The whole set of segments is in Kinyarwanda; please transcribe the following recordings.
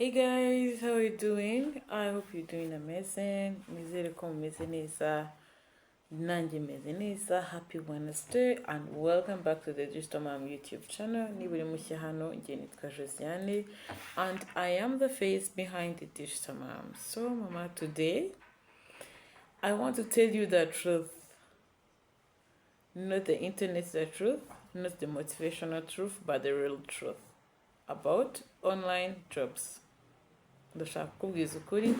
Hey guys, how are you doing? I hope you're doing amazing. Nizere ko mumeze neza. Nanjye meze neza. Happy Wednesday and welcome back to the Digital Mom YouTube channel. Niba uri mushya hano, njye nitwa Josiane and I am the face behind the Digital Mom. So mama, today I want to tell you the truth. Not the internet the truth, not the motivational truth, but the real truth about online jobs. Ndashaka kukubwiza ukuri.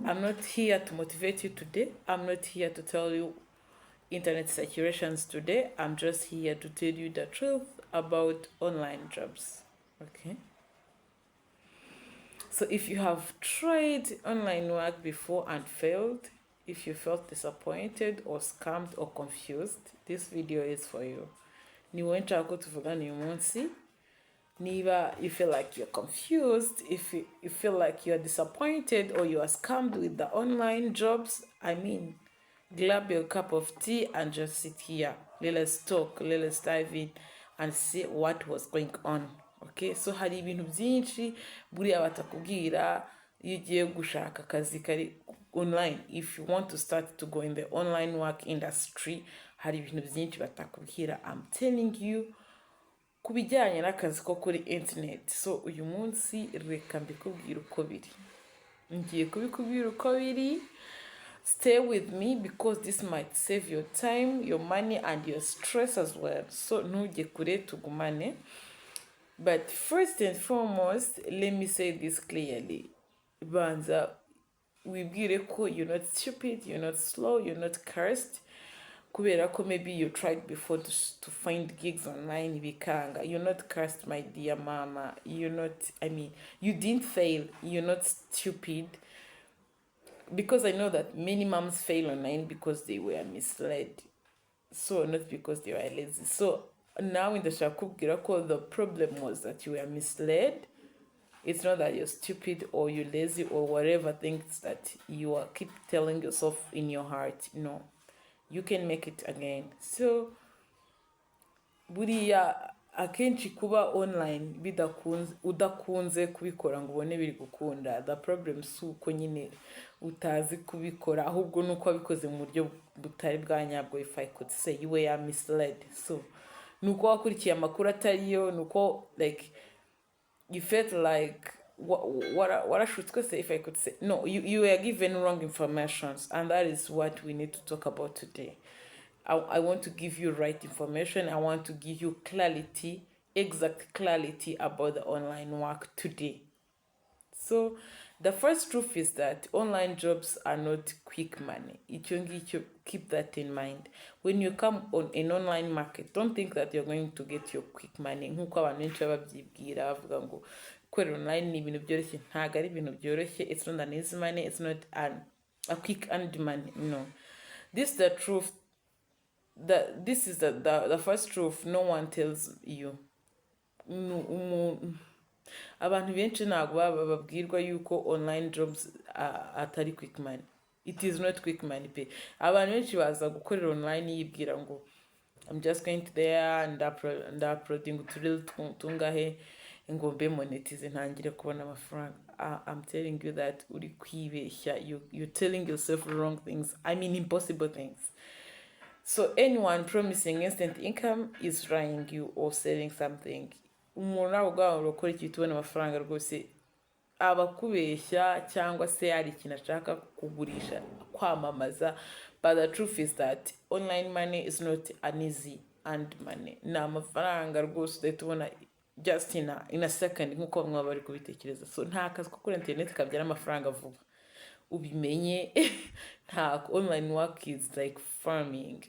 I'm not here to motivate you today. I'm not here to tell you internet saturations today. I'm just here to tell you the truth about online jobs. Okay? So if you have tried online work before and failed, if you felt disappointed or scammed or confused, this video is for you. Niwe nshaka tuvugana uyu munsi. Niba you feel like you're confused, if you feel like you're disappointed or you are scammed with the online jobs, I mean, grab your cup of tea and just sit here. Let's talk, let's dive in and see what was going on. Okay, so hari ibintu byinshi buriya batakubwira iyo ugiye gushaka akazi kari online. If you want to start to go in the online work industry, hari ibintu byinshi batakubwira. I'm telling you, kubijyanye n'akazi ko kuri internet. So uyu munsi reka mbikubwira uko biri. Ngiye kubikubwira uko biri. Stay with me because this might save your time, your money and your stress as well. So ntujye kure tugumane. But first and foremost, let me say this clearly. Banza wibwire ko you're not stupid, you're not slow, you're not cursed. Kubera ko maybe you tried before to find gigs online bikanga. You're not cursed, my dear mama. You're not, you didn't fail. You're not stupid. Because I know that many moms fail online because they were misled. So not because they were lazy. So now in the shakubwira ko the problem was that you were misled. It's not that you're stupid or you're lazy or whatever things that you are keep telling yourself in your heart. No. You can make it again. So buriya akenshi kuba online udakunze kubikora ngo ubone biri gukunda. The problem si uko nyine utazi kubikora, ahubwo nuko wabikoze mu buryo butari bwa nyabwo. If I could say, you were misled. So nuko wakurikiye amakuru atariyo, nuko like you felt like what I should say, if I could say, no, you were given wrong information, and that is what we need to talk about today. I want to give you right information. I want to give you clarity, exact clarity about the online work today. So the first truth is that online jobs are not quick money. Icyo, keep that in mind. When you come on an online market, don't think that you're going to get your quick money. Nkuko abantu benshi babyibwira bavuga ngo gukorera online ni ibintu byoroshye. Ntago ari ibintu byoroshye. It's not an easy money. It's not a quick earned money. No. This is the truth. This is the first truth no one tells you. Abantu benshi ntabwo bababwirwa yuko online jobs atari quick money. It is not quick money pay. Abantu benshi baza gukorera online yibwira ngo I'm just going to there and uploading uturil tungahe ngo mbe monetize ntangire kubona amafaranga. I'm telling you that uri kwibeshya. You're telling yourself wrong things. Impossible things. So anyone promising instant income is trying you or selling something. Umuntu ntabwo ukora ikintu tubona amafaranga rwose abakubeshya cyangwa se ari ikintu ashaka kugurisha kwamamaza. But the truth is that online money is not an easy earned money. Na amafaranga rwose tubona just in a second nkuko bamwe bari kubitekereza. So nta kazi ko kuri internet kabyara amafaranga vuba. Ubimenye nta online work is like farming.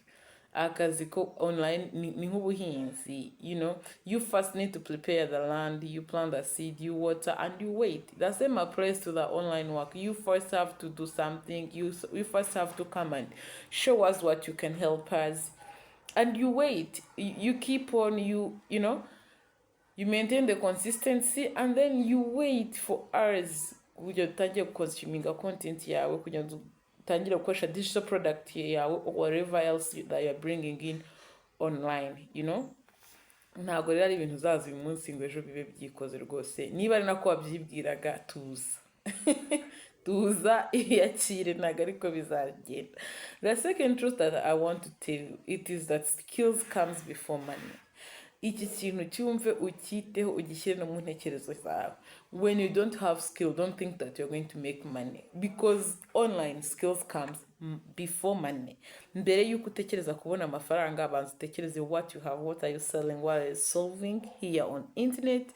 Akazi ko online ni nk'ubuhinzi. You first need to prepare the land, you plant the seed, you water and you wait. The same applies to the online work. You first have to do something. You first have to come and show us what you can help us, and you wait. You keep on. You maintain the consistency, and then you wait for hours. Kugira utangiye consuming content yawe, kugira utangira gukoresha digital product yawe or whatever else that you're bringing in online. ntabwo rero ari ibintu uzaza uyu munsi ngo ejo bibe byikoze rwose. Niba ari nako wabyibwiraga, tuza tuza iyakire, ntabwo ariko bizagenda. The second truth that I want to tell you, it is that skills comes before money. Iki kintu cyumve ukiteho, ugishyire no mu ntekerezo zawe. When you don't have skill, don't think that you're going to make money, because online skills comes before money. Mbere yuko utekereza kubona amafaranga, abanza utekereze what you have, what are you selling, what are you solving here on internet,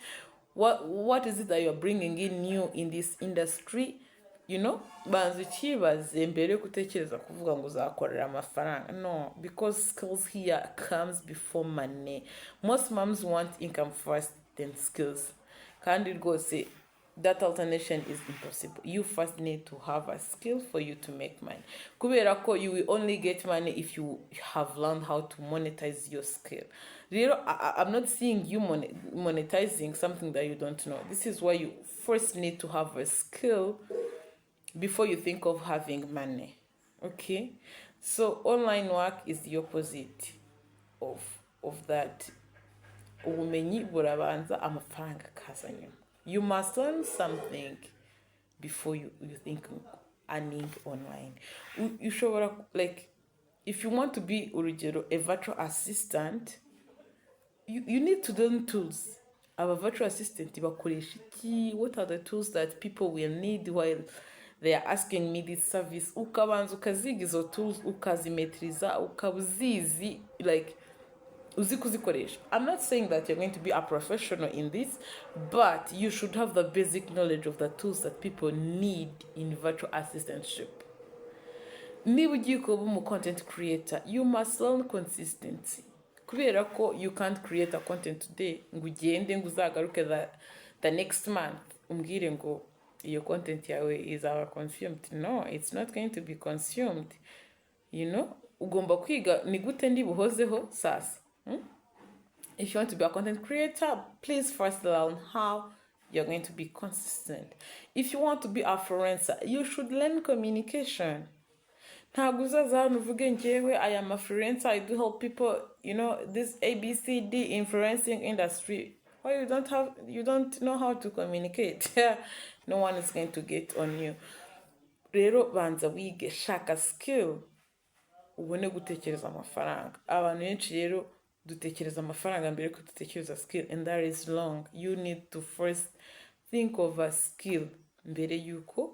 what is it that you're bringing in new in this industry, you know. Banza ukibaze mbere yo gutekereza kuvuga ngo uzakorera amafaranga. No, because skills here comes before money. Most moms want income first then skills, kandi rwose that alternation is impossible. You first need to have a skill for you to make money, kubera ko you will only get money if you have learned how to monetize your skill. Rero I'm not seeing you monetizing something that you don't know. This is why you first need to have a skill before you think of having money. Okay, so online work is the opposite of that. Ubumenyi burabanza, amafaranga akaza nyuma. You must learn something before you think earning online. You should, like, if you want to be a virtual assistant, you need to learn tools. Aba virtual assistant bakoresha iki? What are the tools that people will need while they are asking me this service? Ukabanza ukaziga izo tools, ukazimetriza, ukabuzizi, like uzi kuzikoresha. I'm not saying that you're going to be a professional in this, but you should have the basic knowledge of the tools that people need in virtual assistantship. Niba ugiye kuba umu content creator, you must learn consistency. Kubera ko you can't create a content today ngo ugende ngo uzagaruke the next month umbwire ngo your content yawe is our consumed. No, it's not going to be consumed. You know, ugomba kwiga ni gute ndi buhozeho sasa. If you want to be a content creator, please first learn how you're going to be consistent. If you want to be a freelancer, you should learn communication. Ntabwo uzaza hano uvuge njyewe I am a freelancer, I do help people, you know, this ABCD influencing industry. Why you don't know how to communicate? No one is going to get on you. Rero banza wige, shaka skill, ubone gutekereza amafaranga. Abantu benshi rero dutekereza amafaranga mbere ko dutekereza skill, and that is wrong. You need to first think of a skill mbere yuko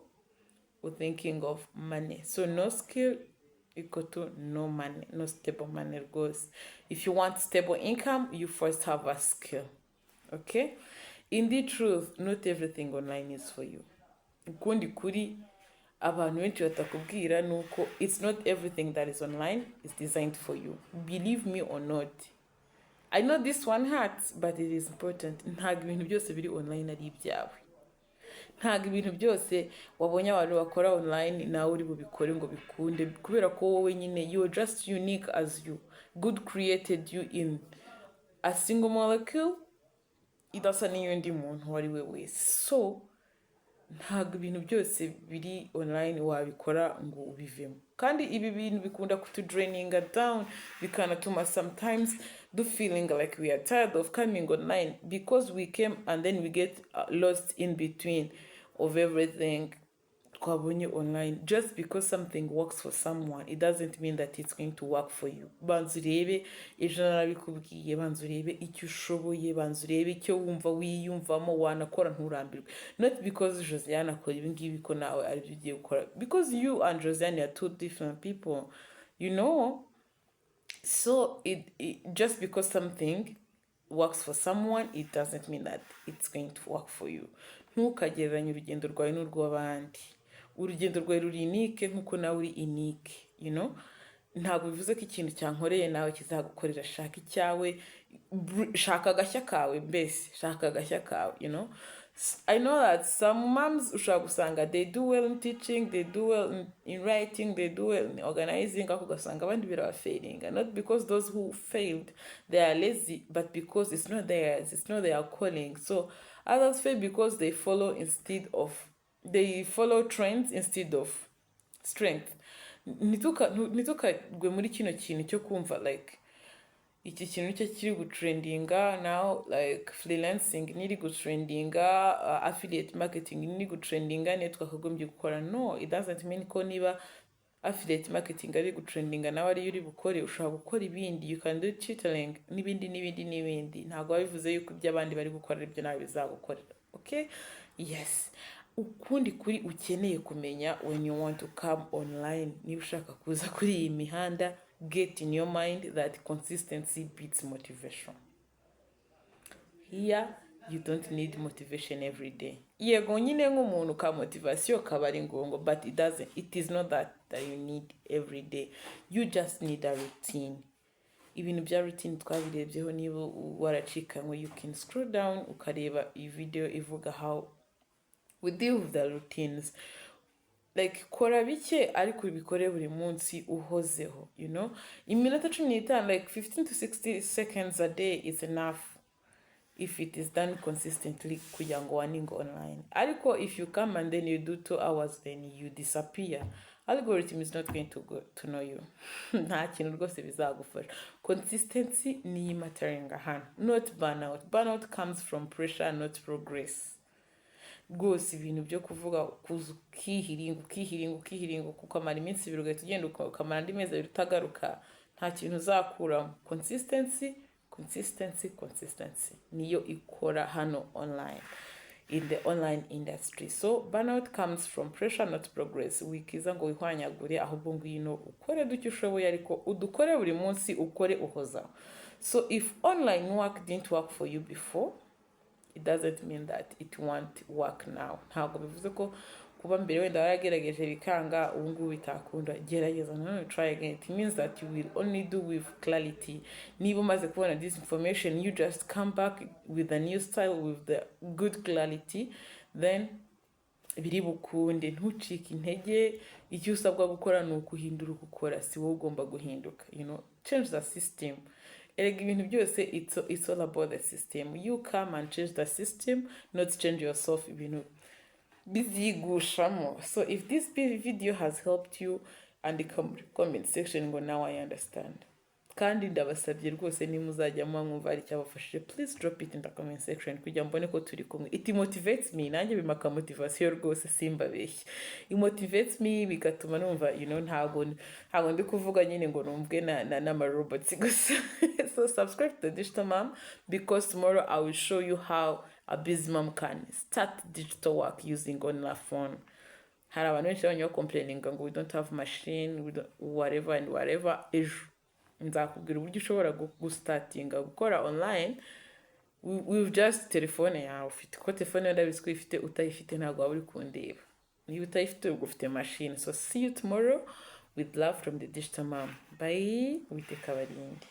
thinking of money. So no skill equal to no money, no stable money goes. If you want stable income, you first have a skill. Okay? In the truth, not everything online is for you. Ukundi kuri abantu benshi batakubwira nuko it's not everything that is online is designed for you. Believe me or not. I know this one hurts, but it is important. Ntabwo ibintu byose biri online ari ibyawe. Ntabwo ibintu byose wabonye abantu bakora online nawe uri bubikore ngo bikunde, kubera ko wowe nyine you are just unique as you. God created you in a single molecule, idasa n'iyundi muntu uwo ari we wese. So ntabwo ibintu byose biri online wabikora ngo ubivemo. Kandi ibi bintu bikunda kutudraininga down, bikanatuma sometimes do feeling like we are tired of coming online because we came and then we get lost in between of everything twabonye online. Just because something works for someone, it doesn't mean that it's going to work for you. Banza urebe ejo narabikubwiye, banza urebe icyo ushoboye, banza urebe icyo wumva wiyumvamo wanakora nturambirwe. Not because Josiane akora ibi ngibi ko nawe ari byo ugiye gukora, because you and Josiane are two different people, you know. So it just because something works for someone, it doesn't mean that it's going to work for you. Ntukagereranye urugendo rwawe n'urw'abandi. Urugendo rwawe ruri unique nkuko nawe uri unique, you know. Ntabwo bivuze ko ikintu cyankoreye nawe kizagukorera. Shaka icyawe, shaka agashya kawe, mbese shaka agashya kawe, you know. I know that some moms ushobora gusanga they do well in teaching, they do well in writing, they do well in organizing, ako ugasanga abandi birabafailing. Not because those who failed they are lazy, but because it's not theirs, it's not their calling. So others fail because they follow trends instead of strength. Nitukagwe muri kino kintu cyo kumva like iki kintu cyo kiri gutrendinga now, like freelancing niri gutrendinga, affiliate marketing niri gutrendinga, niyo twakagombye gukora. No, it doesn't mean ko niba affiliate marketing ari gutrendinga nawe ari uri bukore. Ushobora gukora ibindi, you can do tutoring n'ibindi. Ntabwo bivuze yuko ibyo abandi bari gukora ibyo nawe bizagukorera. Okay, yes. Ukundi kuri ukeneye kumenya when you want to come online, niba ushaka kuza kuri iyi mihanda, get in your mind that consistency beats motivation. Here you don't need motivation every day. Yego nyine nk'umuntu ka motivation kabari ngongo, but it is not that you need every day. You just need a routine. Ibintu bya routine twabirebyeho, niba waracikanywe, you can scroll down ukareba iyi video ivuga how we deal with the routines. Like kora bike ariko ubikore buri munsi uhozeho, you know. Iminota 15, like 15 to 60 seconds a day is enough if it is done consistently kugira ngo waningo online. Ariko if you come and then you do 2 hours then you disappear, algorithm is not going to know you. Nta kintu rwose bizagufasha. Consistency ni mattering hano, not burnout. Burnout comes from pressure, not progress. Rwose ibintu byo kuvuga kuza ukihiringa ukamara iminsi 2 ugahita ugenda ukamara andi mezi 2 utagaruka, nta kintu uzakuramo. Consistency niyo ikora hano online, in the online industry. So burnout comes from pressure, not progress. Wikiza ngo wihwanyagure, ahubwo ngwino ukore duke ushoboye, ariko udukore buri munsi, ukore uhoza. So if online work didn't work for you before, it doesn't mean that it won't work now. Ntabwo bivuze ko kuba mbere wenda waragerageje bikanga ubu ngubu bitakunda. Gerageza no, try again. It means that you will only do with clarity. Niba umaze kubona this information, you just come back with a new style, with the good clarity, then biri bukunde. Ntucike intege. Icyo usabwa gukora ni ukuhindura gukora, si wowe ugomba guhinduka, you know. Change the system. Ibintu byose, it's all about the system. You come and change the system, not change yourself. Ibintu bizigushamo. So if this video has helped you, and the comment section ngo now I understand. Kandi ndabasabye rwose nimuzajya mwumva ari cyabafashije, please drop it in the comment section kugira mbone ko turi kumwe. It motivates me, nanjye bimaka motivation rwose, simbabeshye. It motivates me, bigatuma numva, you know, ntago ndi kuvuga nyine ngo numvwe na robots gusa. So subscribe to the Digital Mom, because tomorrow I will show you how a busy mom can start digital work using online phone. Hari abantu benshi banywa complaining ngo we don't have machine, we don't whatever. Ejo nzakubwira uburyo ushobora gustartinga gukora online with just telefone yawe. Ufite ko telefone yawe ndabizi ko ifite, utayifite ntabwo waba uri kundeba. Niba utayifite ufite machine. So see you tomorrow with love from the Digital Mom. Bye. Witeka barinde.